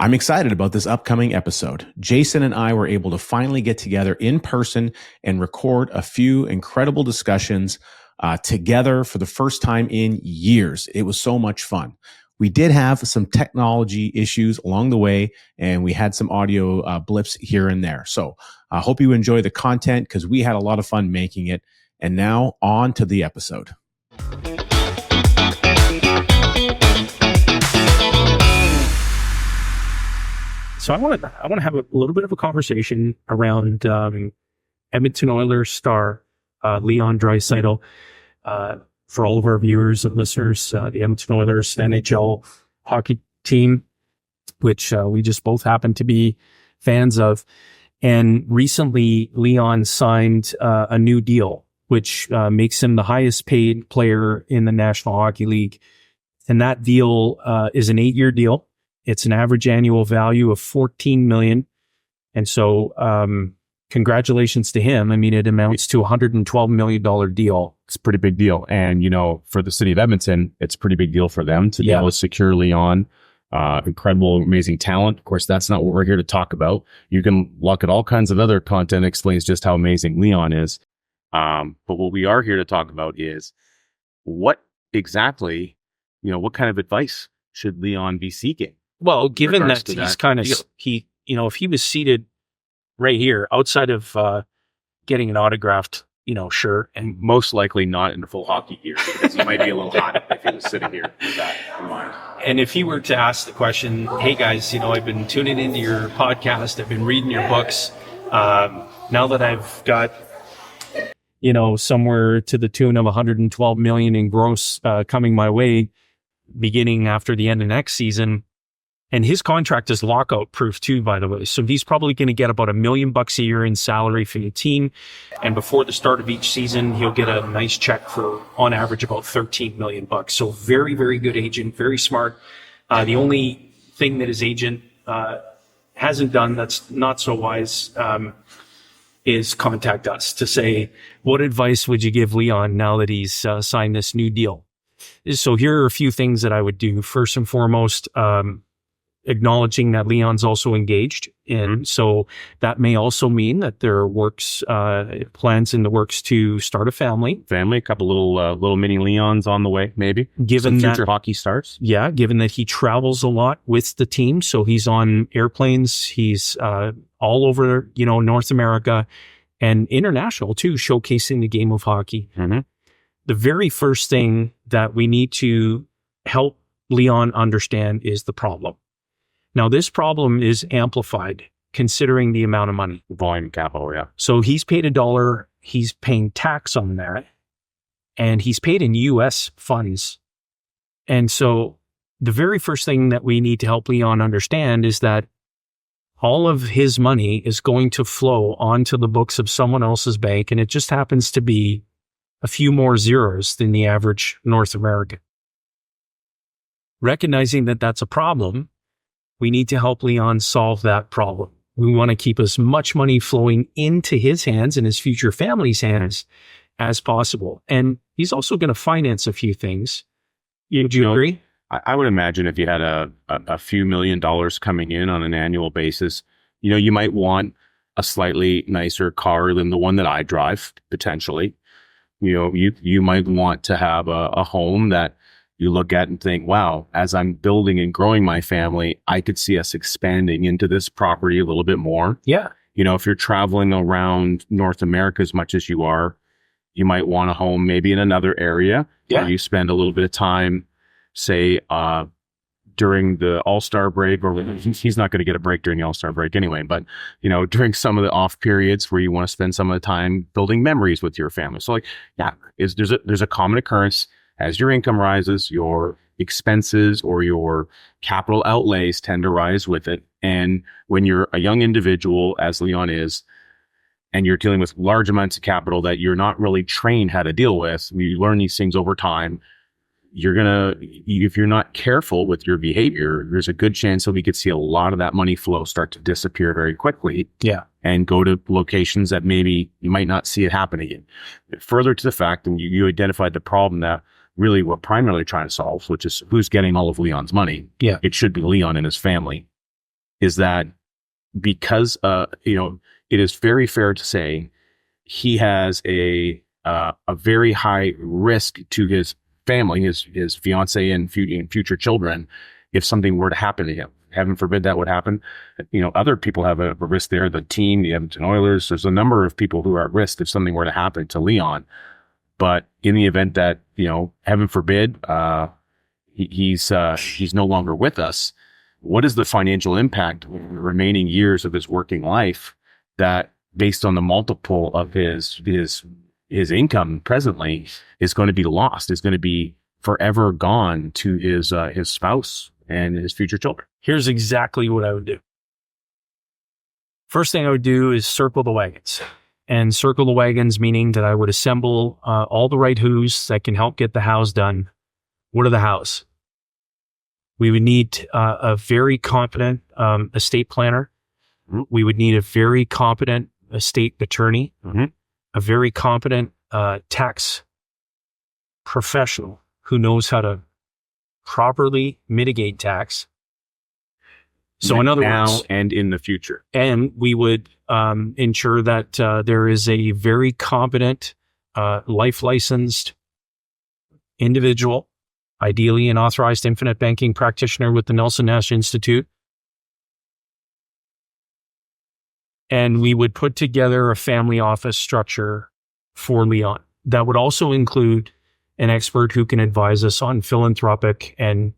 I'm excited about this upcoming episode. Jason and I were able to finally get together in person and record a few incredible discussions together for the first time in years. It was so much fun. We did have some technology issues along the way, and we had some audio blips here and there. So I hope you enjoy the content because we had a lot of fun making it. And now on to the episode. So I want to have a little bit of a conversation around Edmonton Oilers star Leon Draisaitl. For all of our viewers and listeners, the Edmonton Oilers NHL hockey team, which we just both happen to be fans of. And recently, Leon signed a new deal, which makes him the highest paid player in the National Hockey League. And that deal is an 8-year deal. It's an average annual value of $14 million. And so, congratulations to him. I mean, it amounts to a $112 million deal. It's a pretty big deal. And, you know, for the city of Edmonton, it's a pretty big deal for them to be able to secure Leon. Incredible, amazing talent. Of course, that's not what we're here to talk about. You can look at all kinds of other content that explains just how amazing Leon is. But what we are here to talk about is what exactly, you know, what kind of advice should Leon be seeking? Well, given that he's kind of, if he was seated right here outside of getting an autographed, shirt, and most likely not in full hockey gear because he might be a little hot if he was sitting here with that in mind. And if he were to ask the question, hey guys, I've been tuning into your podcast, I've been reading your books. Now that I've got, somewhere to the tune of 112 million in gross coming my way, beginning after the end of next season. And his contract is lockout proof too, by the way. So he's probably going to get about $1 million a year in salary for the team. And before the start of each season, he'll get a nice check for, on average, about $13 million. So very, very good agent, very smart. The only thing that his agent hasn't done that's not so wise is contact us to say, what advice would you give Leon now that he's signed this new deal? So here are a few things that I would do. First and foremost, acknowledging that Leon's also engaged. And so that may also mean that there are plans in the works to start a family. A couple little mini Leons on the way, maybe. Given some future hockey stars. Yeah, given that he travels a lot with the team. So he's on airplanes. He's all over, North America and international too, showcasing the game of hockey. Mm-hmm. The very first thing that we need to help Leon understand is the problem. Now, this problem is amplified considering the amount of money. Volume capital, yeah. So he's paid $1. He's paying tax on that. And he's paid in U.S. funds. And so the very first thing that we need to help Leon understand is that all of his money is going to flow onto the books of someone else's bank. And it just happens to be a few more zeros than the average North American. Recognizing that that's a problem, we need to help Leon solve that problem. We want to keep as much money flowing into his hands and his future family's hands as possible. And he's also going to finance a few things. Do you agree? I would imagine if you had a few $1 million coming in on an annual basis, you might want a slightly nicer car than the one that I drive, potentially. You might want to have a home that you look at and think, wow, as I'm building and growing my family, I could see us expanding into this property a little bit more. Yeah. If you're traveling around North America as much as you are, you might want a home maybe in another area where you spend a little bit of time, say, during the All-Star break, or he's not going to get a break during the All-Star break anyway, but, during some of the off periods where you want to spend some of the time building memories with your family. So there's a common occurrence. As your income rises, your expenses or your capital outlays tend to rise with it. And when you're a young individual, as Leon is, and you're dealing with large amounts of capital that you're not really trained how to deal with, you learn these things over time. If you're not careful with your behavior, there's a good chance that we could see a lot of that money flow start to disappear very quickly. Yeah. And go to locations that maybe you might not see it happen again. Further to the fact that you identified the problem that really we're primarily trying to solve, which is who's getting all of Leon's money. Yeah. It should be Leon and his family. is that because, it is very fair to say he has a very high risk to his family, his fiance and future children, if something were to happen to him. Heaven forbid that would happen. Other people have a risk there. The team, the Edmonton Oilers, there's a number of people who are at risk if something were to happen to Leon. But in the event that, heaven forbid, he's no longer with us, what is the financial impact of the remaining years of his working life that, based on the multiple of his income presently, is going to be lost, is going to be forever gone to his spouse and his future children? Here's exactly what I would do. First thing I would do is circle the wagons. And circle the wagons, meaning that I would assemble all the right who's that can help get the house done. What are the hows? We would need a very competent estate planner. Mm-hmm. We would need a very competent estate attorney, mm-hmm. a very competent tax professional who knows how to properly mitigate tax. So in other words, and in the future. And we would ensure that there is a very competent, life licensed individual, ideally an authorized infinite banking practitioner with the Nelson Nash Institute. And we would put together a family office structure for Leon. That would also include an expert who can advise us on philanthropic and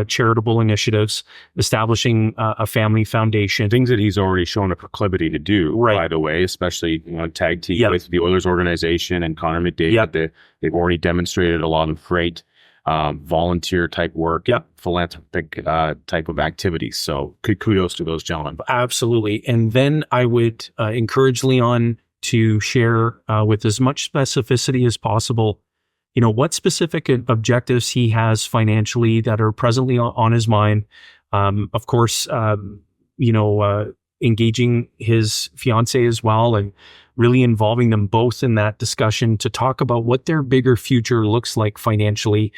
charitable initiatives, establishing a family foundation. Things that he's already shown a proclivity to do, right, by the way, especially tag team with the Oilers organization and Connor McDavid. They've already demonstrated a lot of great volunteer type work, philanthropic type of activities. So kudos to those gentlemen. Absolutely. And then I would encourage Leon to share with as much specificity as possible, what specific objectives he has financially that are presently on his mind. Of course, engaging his fiance as well and really involving them both in that discussion to talk about what their bigger future looks like financially,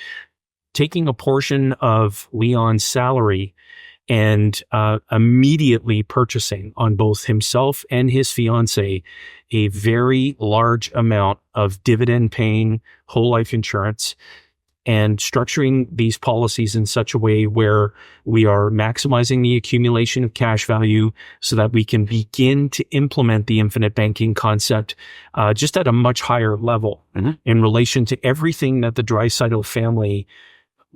taking a portion of Leon's salary and immediately purchasing on both himself and his fiance a very large amount of dividend-paying whole life insurance, and structuring these policies in such a way where we are maximizing the accumulation of cash value so that we can begin to implement the infinite banking concept just at a much higher level in relation to everything that the Draisaitl family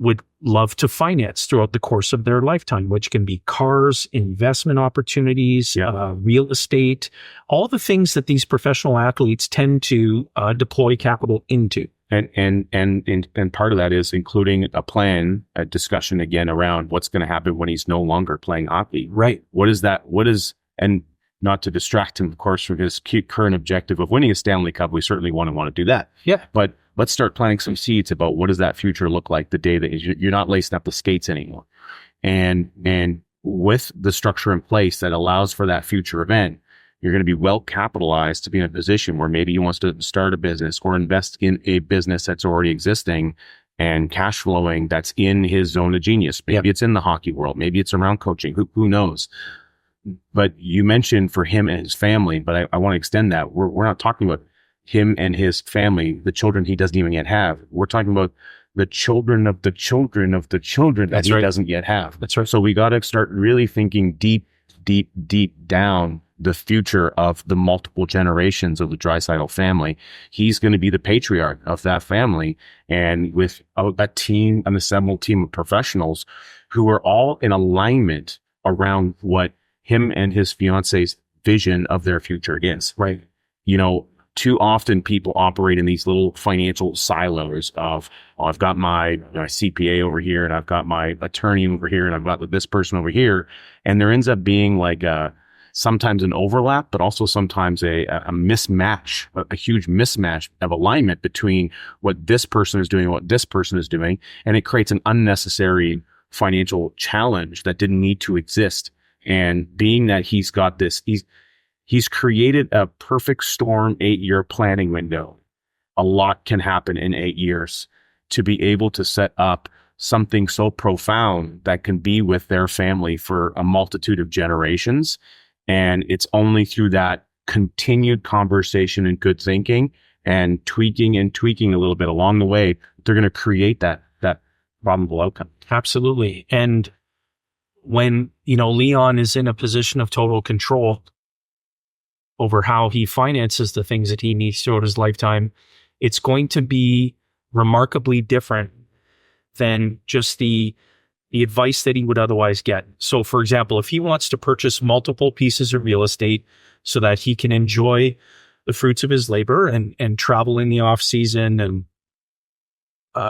would love to finance throughout the course of their lifetime, which can be cars, investment opportunities, real estate, all the things that these professional athletes tend to deploy capital into. And part of that is including a discussion again around what's going to happen when he's no longer playing hockey. Right. And not to distract him, of course, from his current objective of winning a Stanley Cup. We certainly want to do that. Yeah. But let's start planting some seeds about what does that future look like the day that you're not lacing up the skates anymore. And with the structure in place that allows for that future event, you're going to be well capitalized to be in a position where maybe he wants to start a business or invest in a business that's already existing and cash flowing that's in his zone of genius. Maybe it's in the hockey world. Maybe it's around coaching. Who knows? But you mentioned for him and his family, but I want to extend that. We're not talking about him and his family, the children he doesn't even yet have. We're talking about the children of the children of the children that he doesn't yet have. That's right. So we got to start really thinking deep down the future of the multiple generations of the Draisaitl family. He's going to be the patriarch of that family. And with that team, an assembled team of professionals who are all in alignment around what him and his fiance's vision of their future is. Right. Too often people operate in these little financial silos of, I've got my CPA over here and I've got my attorney over here and I've got this person over here. And there ends up being like sometimes an overlap, but also sometimes a mismatch, a huge mismatch of alignment between what this person is doing and what this person is doing. And it creates an unnecessary financial challenge that didn't need to exist. And being that he's got this, he's created a perfect storm 8-year planning window. A lot can happen in 8 years to be able to set up something so profound that can be with their family for a multitude of generations. And it's only through that continued conversation and good thinking and tweaking a little bit along the way, they're going to create that probable outcome. Absolutely. And when, Leon is in a position of total control over how he finances the things that he needs throughout his lifetime, it's going to be remarkably different than just the advice that he would otherwise get. So, for example, if he wants to purchase multiple pieces of real estate so that he can enjoy the fruits of his labor and travel in the off season and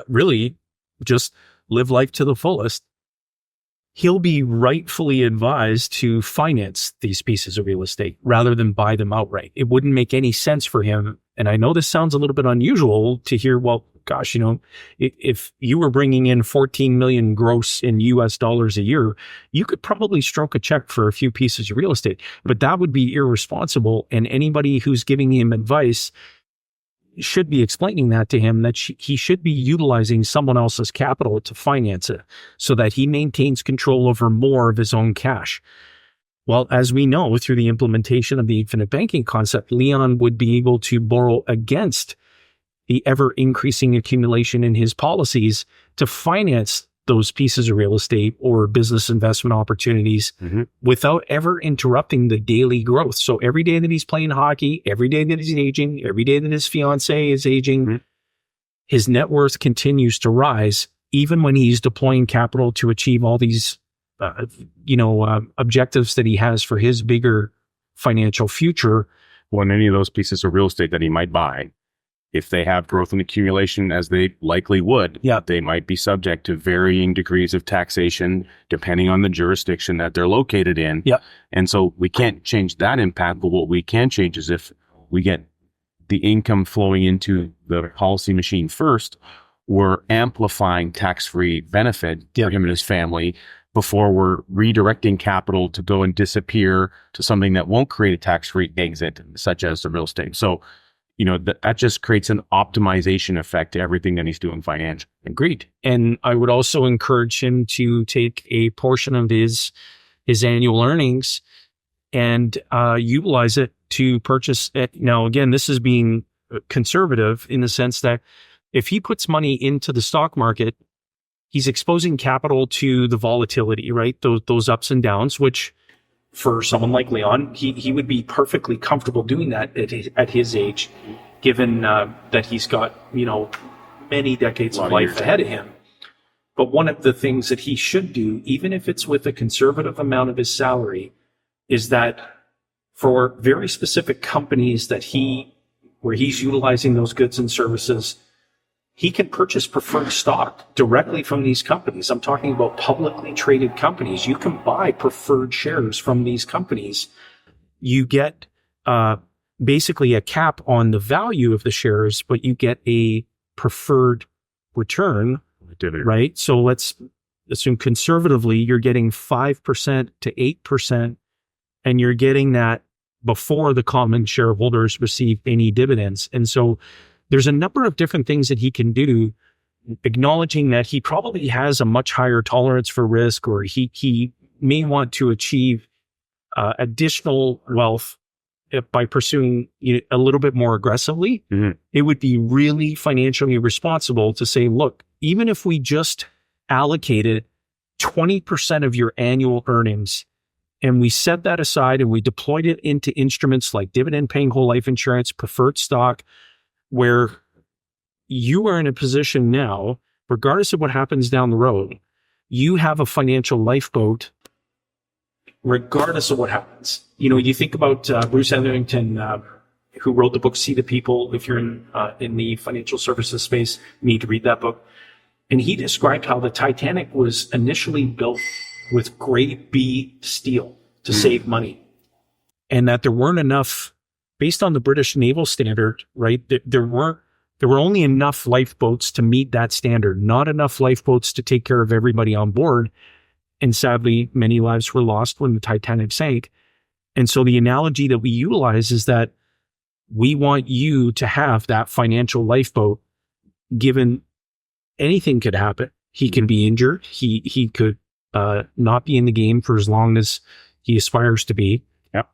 really just live life to the fullest, he'll be rightfully advised to finance these pieces of real estate rather than buy them outright. It wouldn't make any sense for him. And I know this sounds a little bit unusual to hear, well, gosh, if you were bringing in 14 million gross in US dollars a year, you could probably stroke a check for a few pieces of real estate, but that would be irresponsible. And anybody who's giving him advice should be explaining that to him, that he should be utilizing someone else's capital to finance it so that he maintains control over more of his own cash. Well, as we know, through the implementation of the infinite banking concept, Leon would be able to borrow against the ever increasing accumulation in his policies to finance those pieces of real estate or business investment opportunities without ever interrupting the daily growth. So every day that he's playing hockey, every day that he's aging, every day that his fiance is aging, his net worth continues to rise, even when he's deploying capital to achieve all these, objectives that he has for his bigger financial future. Well, in any of those pieces of real estate that he might buy, if they have growth and accumulation, as they likely would, they might be subject to varying degrees of taxation depending on the jurisdiction that they're located in. And so we can't change that impact, but what we can change is if we get the income flowing into the policy machine first, we're amplifying tax-free benefit for him and his family before we're redirecting capital to go and disappear to something that won't create a tax-free exit, such as the real estate. So that just creates an optimization effect to everything that he's doing financially. Agreed. And I would also encourage him to take a portion of his annual earnings and utilize it to purchase it. Now, again, this is being conservative in the sense that if he puts money into the stock market, he's exposing capital to the volatility, right? Those ups and downs, which for someone like Leon, he would be perfectly comfortable doing that at his age, given that he's got, many decades of life ahead of him. But one of the things that he should do, even if it's with a conservative amount of his salary, is that for very specific companies where he's utilizing those goods and services, he can purchase preferred stock directly from these companies. I'm talking about publicly traded companies. You can buy preferred shares from these companies. You get basically a cap on the value of the shares, but you get a preferred return, right? So let's assume conservatively, you're getting 5% to 8%, and you're getting that before the common shareholders receive any dividends. And so there's a number of different things that he can do, acknowledging that he probably has a much higher tolerance for risk, or he may want to achieve additional wealth by pursuing a little bit more aggressively. It would be really financially responsible to say, look, even if we just allocated 20% of your annual earnings and we set that aside and we deployed it into instruments like dividend paying whole life insurance, preferred stock, where you are in a position now, regardless of what happens down the road, you have a financial lifeboat regardless of what happens. You think about Bruce Etherington, who wrote the book See the People. If you're in the financial services space, you need to read that book. And he described how the Titanic was initially built with grade B steel to save money, and that there weren't enough. Based on the British naval standard, right, there were only enough lifeboats to meet that standard, not enough lifeboats to take care of everybody on board. And sadly, many lives were lost when the Titanic sank. And so the analogy that we utilize is that we want you to have that financial lifeboat, given anything could happen. He can be injured. He could not be in the game for as long as he aspires to be. Yep.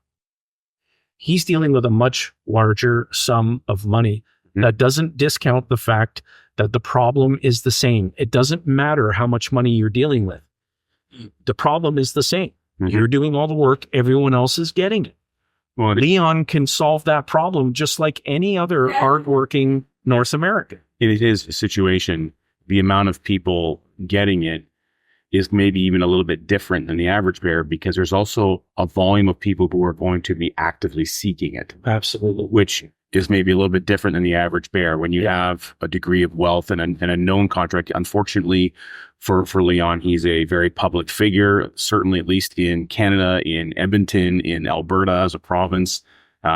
He's dealing with a much larger sum of money. That doesn't discount the fact that the problem is the same. It doesn't matter how much money you're dealing with. The problem is the same. You're doing all the work. Everyone else is getting it. Well, Leon can solve that problem just like any other hardworking North American. it is a situation. The amount of people getting it is maybe even a little bit different than the average bear, because there's also a volume of people who are going to be actively seeking it. Absolutely. Which is maybe a little bit different than the average bear. When you have a degree of wealth and a known contract, unfortunately for Leon, he's a very public figure, certainly at least in Canada, in Edmonton, in Alberta as a province.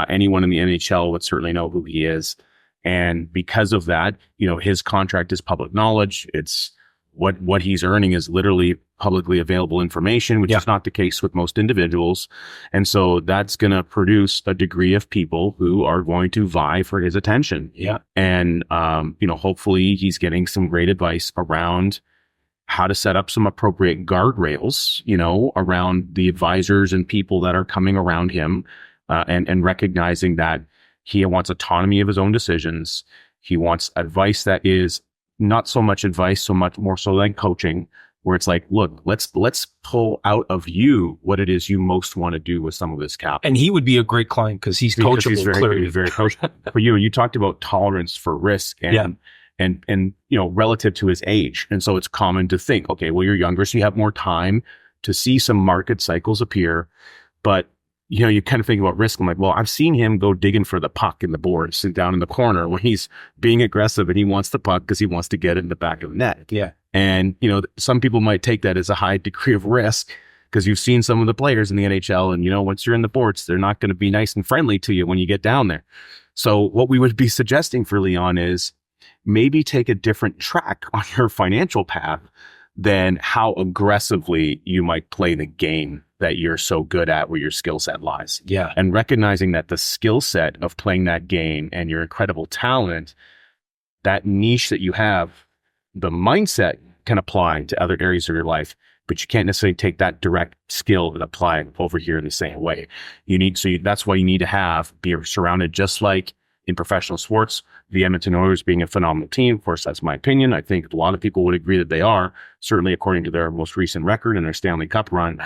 Anyone in the NHL would certainly know who he is. And because of that, his contract is public knowledge. It's what he's earning is literally publicly available information, which is not the case with most individuals. And so that's going to produce a degree of people who are going to vie for his attention. Yeah. And, hopefully he's getting some great advice around how to set up some appropriate guardrails, around the advisors and people that are coming around him, and recognizing that he wants autonomy of his own decisions. He wants advice that is not so much advice, so much more so like coaching, where it's like, look, let's pull out of you what it is you most want to do with some of this capital. And he would be a great client because he's coachable. He's very coachable. For you talked about tolerance for risk and relative to his age. And so it's common to think, okay, well, you're younger, so you have more time to see some market cycles appear. But you kind of think about risk. I'm like, well, I've seen him go digging for the puck in the boards, sit down in the corner when he's being aggressive and he wants the puck because he wants to get it in the back of the net. Yeah. And, some people might take that as a high degree of risk because you've seen some of the players in the NHL and, once you're in the boards, they're not going to be nice and friendly to you when you get down there. So what we would be suggesting for Leon is maybe take a different track on your financial path than how aggressively you might play the game that you're so good at, where your skill set lies. Yeah. And recognizing that the skill set of playing that game and your incredible talent, that niche that you have, the mindset can apply to other areas of your life, but you can't necessarily take that direct skill and apply it over here in the same way. That's why you need to be surrounded, just like in professional sports, the Edmonton Oilers being a phenomenal team. Of course, that's my opinion. I think a lot of people would agree that they are, certainly according to their most recent record and their Stanley Cup run.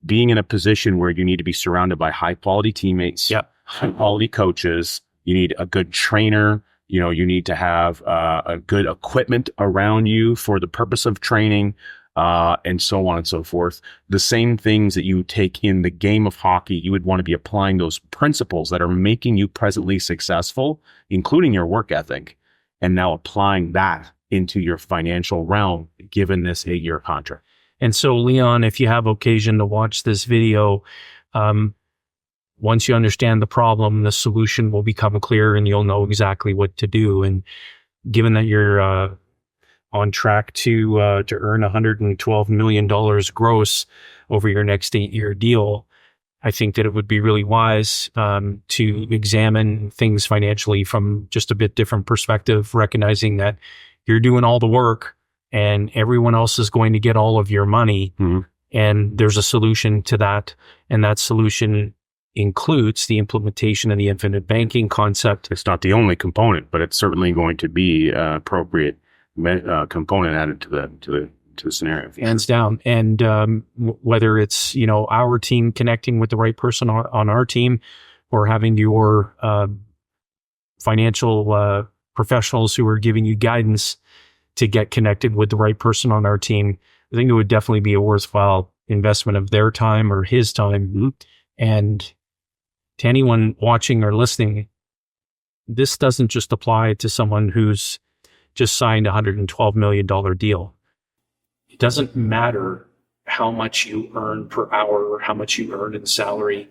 Being in a position where you need to be surrounded by high quality teammates, high quality coaches, you need a good trainer, you need to have a good equipment around you for the purpose of training, and so on and so forth. The same things that you take in the game of hockey, you would want to be applying those principles that are making you presently successful, including your work ethic, and now applying that into your financial realm, given this 8-year contract. And so, Leon, if you have occasion to watch this video, once you understand the problem, the solution will become clear and you'll know exactly what to do. And given that you're on track to earn $112 million gross over your next 8-year deal, I think that it would be really wise to examine things financially from just a bit different perspective, recognizing that you're doing all the work and everyone else is going to get all of your money. Mm-hmm. And there's a solution to that. And that solution includes the implementation of the infinite banking concept. It's not the only component, but it's certainly going to be an appropriate component added to the scenario. Hands down. And whether it's, our team connecting with the right person on our team, or having your financial professionals who are giving you guidance to get connected with the right person on our team, I think it would definitely be a worthwhile investment of their time or his time. Mm-hmm. And to anyone watching or listening, this doesn't just apply to someone who's just signed a $112 million deal. It doesn't matter how much you earn per hour or how much you earn in salary.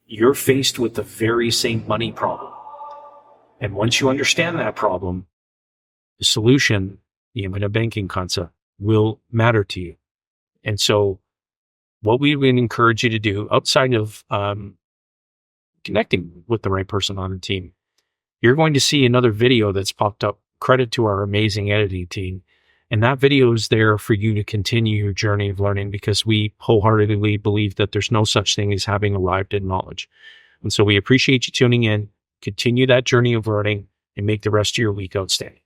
You're faced with the very same money problem. And once you understand that problem, the solution, the infinite banking concept, will matter to you. And so what we would encourage you to do outside of connecting with the right person on the team, you're going to see another video that's popped up. Credit to our amazing editing team. And that video is there for you to continue your journey of learning, because we wholeheartedly believe that there's no such thing as having arrived at knowledge. And so we appreciate you tuning in. Continue that journey of learning and make the rest of your week outstanding.